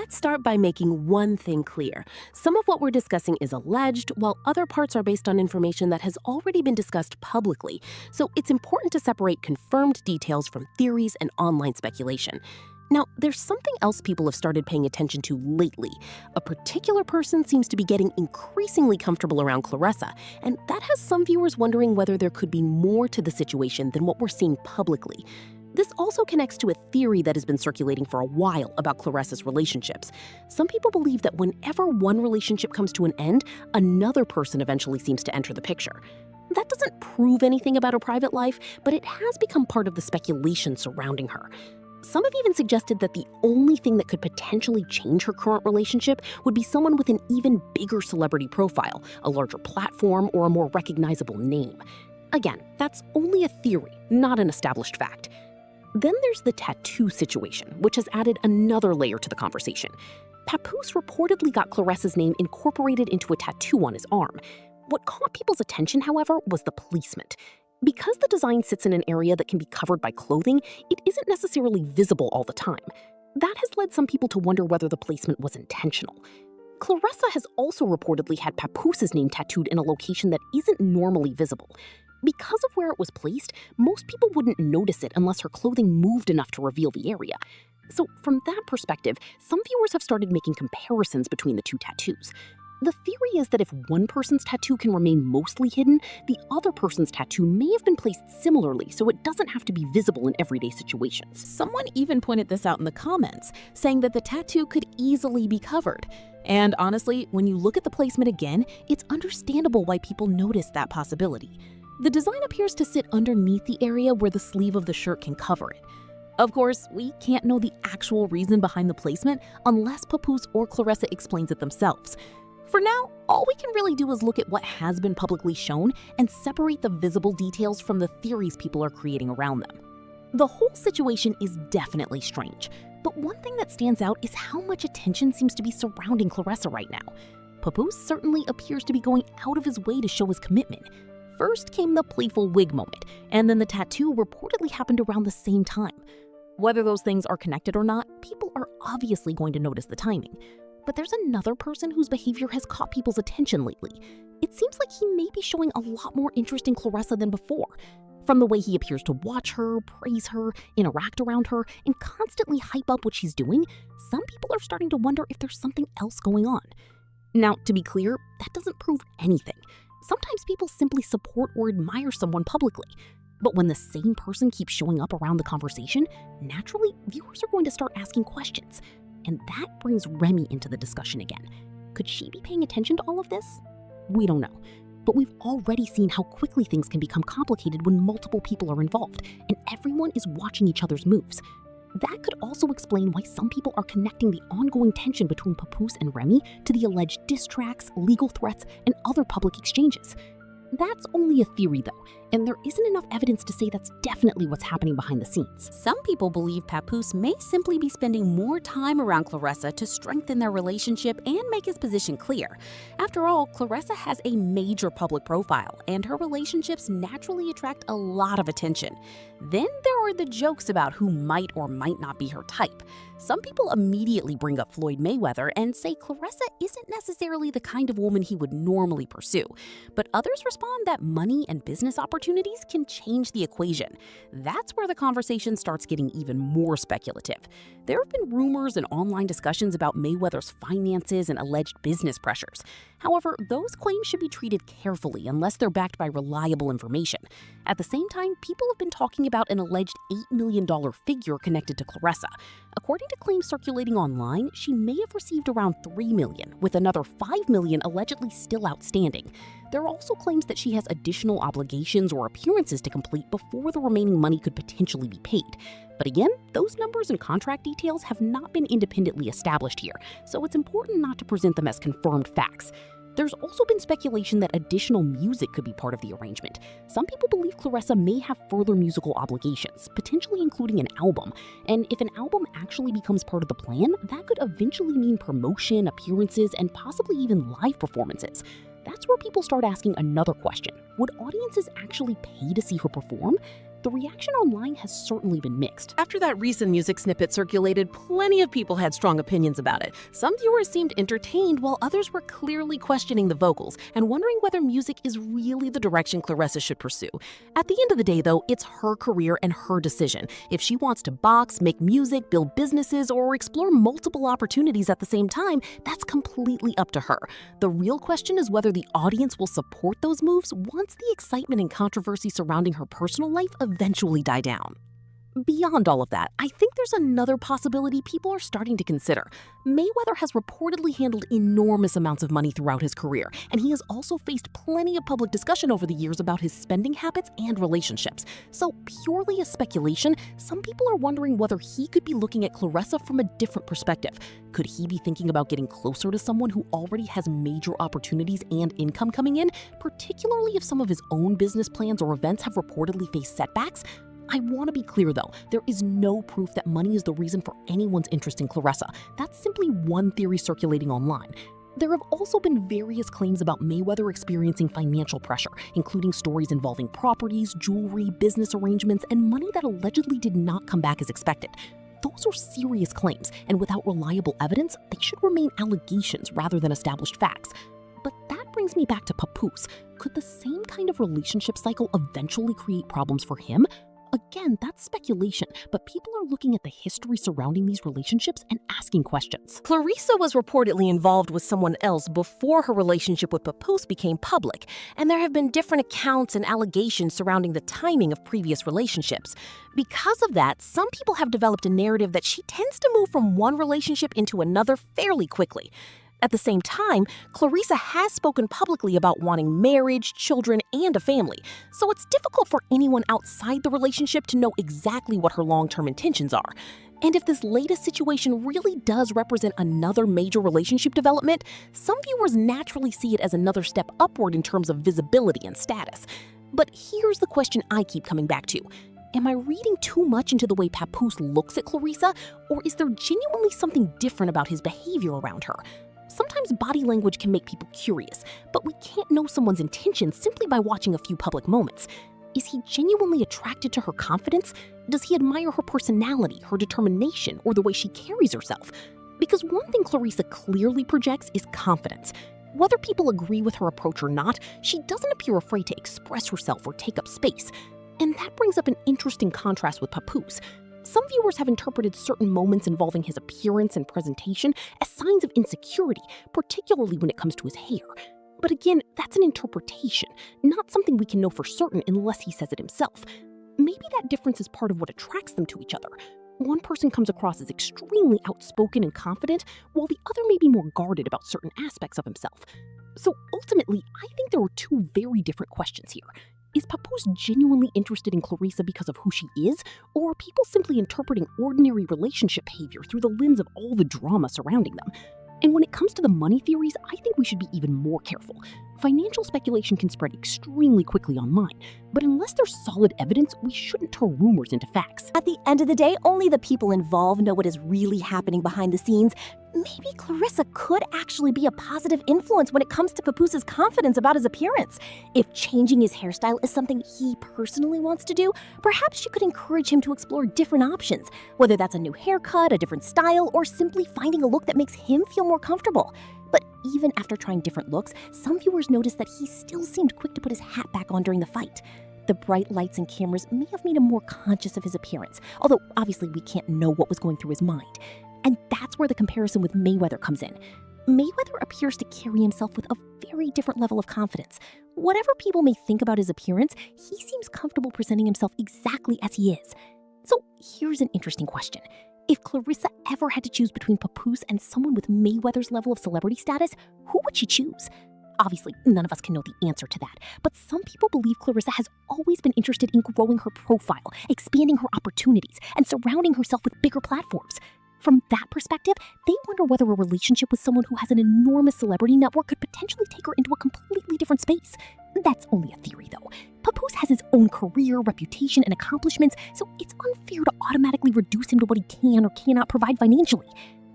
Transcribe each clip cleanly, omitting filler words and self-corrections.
Let's start by making one thing clear. Some of what we're discussing is alleged, while other parts are based on information that has already been discussed publicly. So it's important to separate confirmed details from theories and online speculation. Now, there's something else people have started paying attention to lately. A particular person seems to be getting increasingly comfortable around Claressa, and that has some viewers wondering whether there could be more to the situation than what we're seeing publicly. This also connects to a theory that has been circulating for a while about Claressa's relationships. Some people believe that whenever one relationship comes to an end, another person eventually seems to enter the picture. That doesn't prove anything about her private life, but it has become part of the speculation surrounding her. Some have even suggested that the only thing that could potentially change her current relationship would be someone with an even bigger celebrity profile, a larger platform, or a more recognizable name. Again, that's only a theory, not an established fact. Then there's the tattoo situation, which has added another layer to the conversation. Papoose reportedly got Claressa's name incorporated into a tattoo on his arm. What caught people's attention, however, was the placement. Because the design sits in an area that can be covered by clothing, it isn't necessarily visible all the time. That has led some people to wonder whether the placement was intentional. Claressa has also reportedly had Papoose's name tattooed in a location that isn't normally visible. Because of where it was placed, most people wouldn't notice it unless her clothing moved enough to reveal the area. So from that perspective, some viewers have started making comparisons between the two tattoos. The theory is that if one person's tattoo can remain mostly hidden, the other person's tattoo may have been placed similarly, so it doesn't have to be visible in everyday situations. Someone even pointed this out in the comments, saying that the tattoo could easily be covered. And honestly, when you look at the placement again, it's understandable why people notice that possibility. The design appears to sit underneath the area where the sleeve of the shirt can cover it. Of course, we can't know the actual reason behind the placement unless Papoose or Claressa explains it themselves. For now, all we can really do is look at what has been publicly shown and separate the visible details from the theories people are creating around them. The whole situation is definitely strange, but one thing that stands out is how much attention seems to be surrounding Claressa right now. Papoose certainly appears to be going out of his way to show his commitment. First came the playful wig moment, and then the tattoo reportedly happened around the same time. Whether those things are connected or not, people are obviously going to notice the timing. But there's another person whose behavior has caught people's attention lately. It seems like he may be showing a lot more interest in Claressa than before. From the way he appears to watch her, praise her, interact around her, and constantly hype up what she's doing, some people are starting to wonder if there's something else going on. Now, to be clear, that doesn't prove anything. Sometimes people simply support or admire someone publicly. But when the same person keeps showing up around the conversation, naturally, viewers are going to start asking questions. And that brings Remy into the discussion again. Could she be paying attention to all of this? We don't know. But we've already seen how quickly things can become complicated when multiple people are involved, and everyone is watching each other's moves. That could also explain why some people are connecting the ongoing tension between Papoose and Remy to the alleged diss tracks, legal threats, and other public exchanges. That's only a theory, though, and there isn't enough evidence to say that's definitely what's happening behind the scenes. Some people believe Papoose may simply be spending more time around Claressa to strengthen their relationship and make his position clear. After all, Claressa has a major public profile, and her relationships naturally attract a lot of attention. Then there are the jokes about who might or might not be her type. Some people immediately bring up Floyd Mayweather and say Claressa isn't necessarily the kind of woman he would normally pursue. But others respond that money and business opportunities can change the equation. That's where the conversation starts getting even more speculative. There have been rumors and online discussions about Mayweather's finances and alleged business pressures. However, those claims should be treated carefully unless they're backed by reliable information. At the same time, people have been talking about an alleged $8 million figure connected to Claressa. According to claims circulating online, she may have received around $3 million, with another $5 million allegedly still outstanding. There are also claims that she has additional obligations or appearances to complete before the remaining money could potentially be paid. But again, those numbers and contract details have not been independently established here, so it's important not to present them as confirmed facts. There's also been speculation that additional music could be part of the arrangement. Some people believe Claressa may have further musical obligations, potentially including an album. And if an album actually becomes part of the plan, that could eventually mean promotion, appearances, and possibly even live performances. That's where people start asking another question. Would audiences actually pay to see her perform? the reaction online has certainly been mixed. After that recent music snippet circulated, plenty of people had strong opinions about it. Some viewers seemed entertained, while others were clearly questioning the vocals and wondering whether music is really the direction Claressa should pursue. At the end of the day, though, it's her career and her decision. If she wants to box, make music, build businesses, or explore multiple opportunities at the same time, that's completely up to her. The real question is whether the audience will support those moves once the excitement and controversy surrounding her personal life eventually die down. Beyond all of that, I think there's another possibility people are starting to consider. Mayweather has reportedly handled enormous amounts of money throughout his career, and he has also faced plenty of public discussion over the years about his spending habits and relationships. So, purely as speculation, some people are wondering whether he could be looking at Claressa from a different perspective. Could he be thinking about getting closer to someone who already has major opportunities and income coming in, particularly if some of his own business plans or events have reportedly faced setbacks? I want to be clear though, there is no proof that money is the reason for anyone's interest in Claressa. That's simply one theory circulating online. There have also been various claims about Mayweather experiencing financial pressure, including stories involving properties, jewelry, business arrangements, and money that allegedly did not come back as expected. Those are serious claims, and without reliable evidence, they should remain allegations rather than established facts. But that brings me back to Papoose. Could the same kind of relationship cycle eventually create problems for him? Again, that's speculation, but people are looking at the history surrounding these relationships and asking questions. Claressa was reportedly involved with someone else before her relationship with Papoose became public, and there have been different accounts and allegations surrounding the timing of previous relationships. Because of that, some people have developed a narrative that she tends to move from one relationship into another fairly quickly. At the same time, Claressa has spoken publicly about wanting marriage, children, and a family, so it's difficult for anyone outside the relationship to know exactly what her long-term intentions are. And if this latest situation really does represent another major relationship development, some viewers naturally see it as another step upward in terms of visibility and status. But here's the question I keep coming back to. Am I reading too much into the way Papoose looks at Claressa, or is there genuinely something different about his behavior around her? Sometimes body language can make people curious, but we can't know someone's intentions simply by watching a few public moments. Is he genuinely attracted to her confidence? Does he admire her personality, her determination, or the way she carries herself? Because one thing Claressa clearly projects is confidence. Whether people agree with her approach or not, she doesn't appear afraid to express herself or take up space. And that brings up an interesting contrast with Papoose. Some viewers have interpreted certain moments involving his appearance and presentation as signs of insecurity, particularly when it comes to his hair. But again, that's an interpretation, not something we can know for certain unless he says it himself. Maybe that difference is part of what attracts them to each other. One person comes across as extremely outspoken and confident, while the other may be more guarded about certain aspects of himself. So ultimately, I think there are two very different questions here. Is Papoose genuinely interested in Claressa because of who she is, or are people simply interpreting ordinary relationship behavior through the lens of all the drama surrounding them? And when it comes to the money theories, I think we should be even more careful. Financial speculation can spread extremely quickly online, but unless there's solid evidence, we shouldn't turn rumors into facts. At the end of the day, only the people involved know what is really happening behind the scenes. Maybe Claressa could actually be a positive influence when it comes to Papoose's confidence about his appearance. If changing his hairstyle is something he personally wants to do, perhaps she could encourage him to explore different options, whether that's a new haircut, a different style, or simply finding a look that makes him feel more comfortable. But even after trying different looks, some viewers noticed that he still seemed quick to put his hat back on during the fight. The bright lights and cameras may have made him more conscious of his appearance, although obviously we can't know what was going through his mind. And that's where the comparison with Mayweather comes in. Mayweather appears to carry himself with a very different level of confidence. Whatever people may think about his appearance, he seems comfortable presenting himself exactly as he is. So here's an interesting question. If Claressa ever had to choose between Papoose and someone with Mayweather's level of celebrity status, who would she choose? Obviously, none of us can know the answer to that, but some people believe Claressa has always been interested in growing her profile, expanding her opportunities, and surrounding herself with bigger platforms. From that perspective, they wonder whether a relationship with someone who has an enormous celebrity network could potentially take her into a completely different space. That's only a theory, though. Papoose has his own career, reputation, and accomplishments, so it's unfair to automatically reduce him to what he can or cannot provide financially.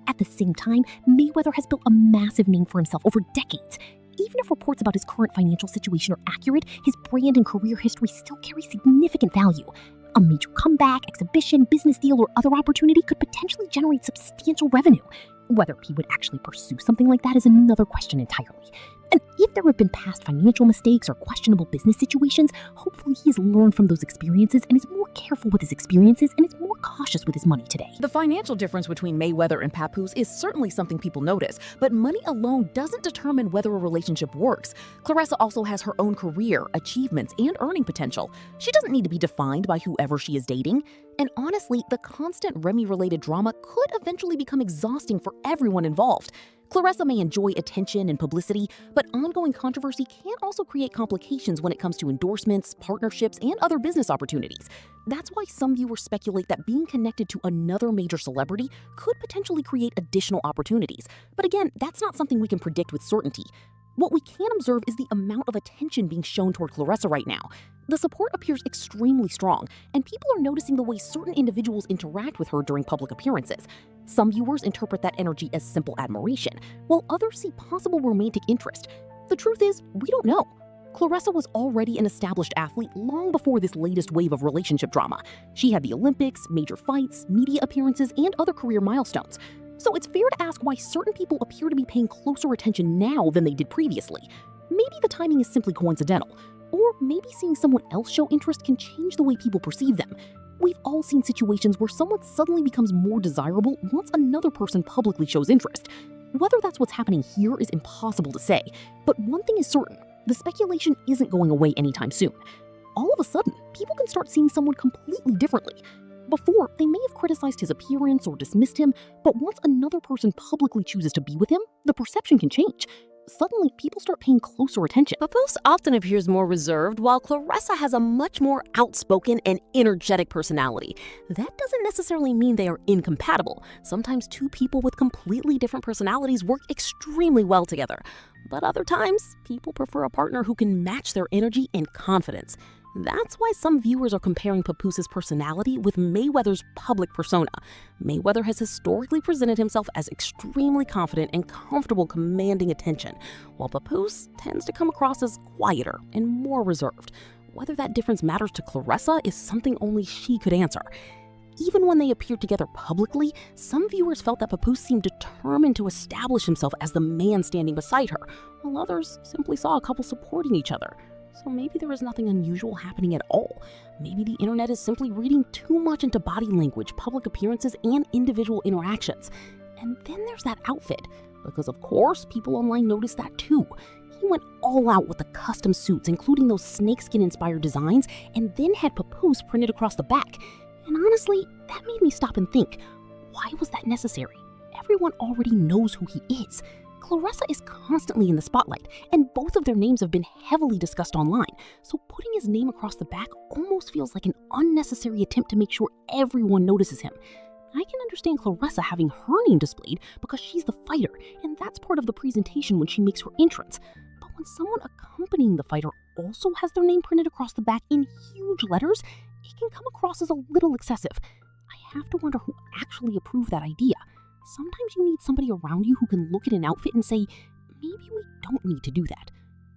At the same time, Mayweather has built a massive name for himself over decades. Even if reports about his current financial situation are accurate, his brand and career history still carry significant value. A major comeback, exhibition, business deal, or other opportunity could potentially generate substantial revenue. Whether he would actually pursue something like that is another question entirely. And if there have been past financial mistakes or questionable business situations, hopefully he has learned from those experiences and is more careful with his experiences and is more cautious with his money today. The financial difference between Mayweather and Papoose is certainly something people notice, but money alone doesn't determine whether a relationship works. Claressa also has her own career, achievements, and earning potential. She doesn't need to be defined by whoever she is dating. And honestly, the constant Remy-related drama could eventually become exhausting for everyone involved. Claressa may enjoy attention and publicity, but ongoing controversy can also create complications when it comes to endorsements, partnerships, and other business opportunities. That's why some viewers speculate that being connected to another major celebrity could potentially create additional opportunities. But again, that's not something we can predict with certainty. What we can observe is the amount of attention being shown toward Claressa right now. The support appears extremely strong, and people are noticing the way certain individuals interact with her during public appearances. Some viewers interpret that energy as simple admiration, while others see possible romantic interest. The truth is, we don't know. Claressa was already an established athlete long before this latest wave of relationship drama. She had the Olympics, major fights, media appearances, and other career milestones. So it's fair to ask why certain people appear to be paying closer attention now than they did previously. Maybe the timing is simply coincidental, or maybe seeing someone else show interest can change the way people perceive them. We've all seen situations where someone suddenly becomes more desirable once another person publicly shows interest. Whether that's what's happening here is impossible to say, but one thing is certain, the speculation isn't going away anytime soon. All of a sudden, people can start seeing someone completely differently. Before, they may have criticized his appearance or dismissed him, but once another person publicly chooses to be with him, the perception can change. Suddenly, people start paying closer attention. Papoose often appears more reserved, while Claressa has a much more outspoken and energetic personality. That doesn't necessarily mean they are incompatible. Sometimes two people with completely different personalities work extremely well together. But other times, people prefer a partner who can match their energy and confidence. That's why some viewers are comparing Papoose's personality with Mayweather's public persona. Mayweather has historically presented himself as extremely confident and comfortable commanding attention, while Papoose tends to come across as quieter and more reserved. Whether that difference matters to Claressa is something only she could answer. Even when they appeared together publicly, some viewers felt that Papoose seemed determined to establish himself as the man standing beside her, while others simply saw a couple supporting each other. So maybe there is nothing unusual happening at all. Maybe the internet is simply reading too much into body language, public appearances, and individual interactions. And then there's that outfit, because of course people online noticed that too. He went all out with the custom suits, including those snakeskin-inspired designs, and then had Papoose printed across the back. And honestly, that made me stop and think, why was that necessary? Everyone already knows who he is. Claressa is constantly in the spotlight, and both of their names have been heavily discussed online, so putting his name across the back almost feels like an unnecessary attempt to make sure everyone notices him. I can understand Claressa having her name displayed because she's the fighter, and that's part of the presentation when she makes her entrance. But when someone accompanying the fighter also has their name printed across the back in huge letters, it can come across as a little excessive. I have to wonder who actually approved that idea. Sometimes you need somebody around you who can look at an outfit and say, maybe we don't need to do that.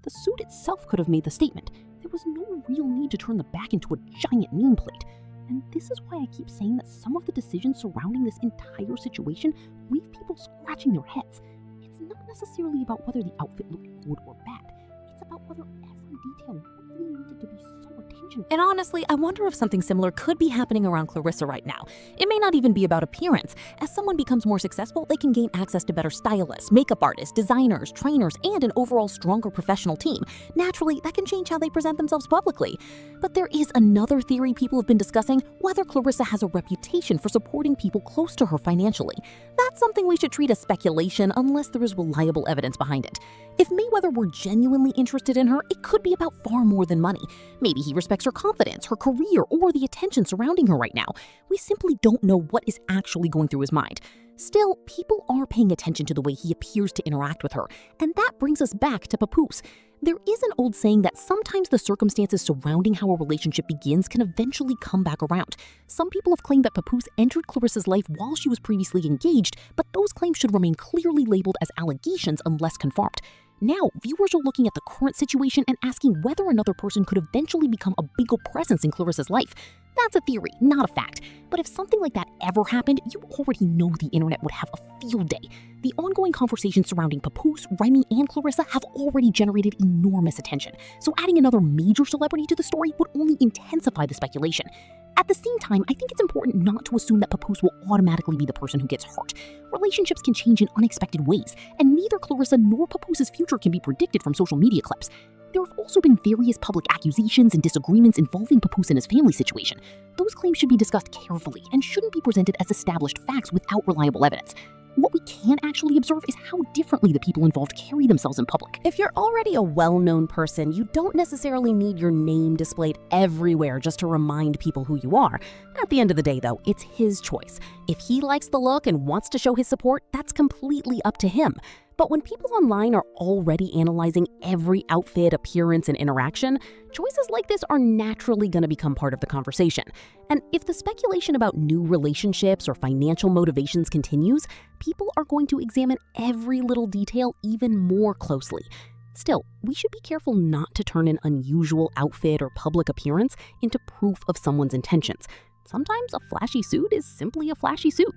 The suit itself could have made the statement. There was no real need to turn the back into a giant nameplate. And this is why I keep saying that some of the decisions surrounding this entire situation leave people scratching their heads. It's not necessarily about whether the outfit looked good or bad. It's about whether every detail really needed to be so attention. And honestly, I wonder if something similar could be happening around Claressa right now. It may not even be about appearance. As someone becomes more successful, they can gain access to better stylists, makeup artists, designers, trainers, and an overall stronger professional team. Naturally, that can change how they present themselves publicly. But there is another theory people have been discussing, whether Claressa has a reputation for supporting people close to her financially. That's something we should treat as speculation unless there is reliable evidence behind it. If Mayweather were genuinely interested in her, it could be about far more than money. Maybe he respects her confidence, her career, or the attention surrounding her right now. We simply don't know what is actually going through his mind. Still, people are paying attention to the way he appears to interact with her, and that brings us back to Papoose. There is an old saying that sometimes the circumstances surrounding how a relationship begins can eventually come back around. Some people have claimed that Papoose entered Claressa's life while she was previously engaged, but those claims should remain clearly labeled as allegations unless confirmed. Now, viewers are looking at the current situation and asking whether another person could eventually become a bigger presence in Claressa's life. That's a theory, not a fact. But if something like that ever happened, you already know the internet would have a field day. The ongoing conversations surrounding Papoose, Remy, and Claressa have already generated enormous attention, so adding another major celebrity to the story would only intensify the speculation. At the same time, I think it's important not to assume that Papoose will automatically be the person who gets hurt. Relationships can change in unexpected ways, and neither Claressa nor Papoose's future can be predicted from social media clips. There have also been various public accusations and disagreements involving Papoose and his family situation. Those claims should be discussed carefully and shouldn't be presented as established facts without reliable evidence. What we can actually observe is how differently the people involved carry themselves in public. If you're already a well-known person, you don't necessarily need your name displayed everywhere just to remind people who you are. At the end of the day, though, it's his choice. If he likes the look and wants to show his support, that's completely up to him. But when people online are already analyzing every outfit, appearance, and interaction, choices like this are naturally going to become part of the conversation. And if the speculation about new relationships or financial motivations continues, people are going to examine every little detail even more closely. Still, we should be careful not to turn an unusual outfit or public appearance into proof of someone's intentions. Sometimes a flashy suit is simply a flashy suit.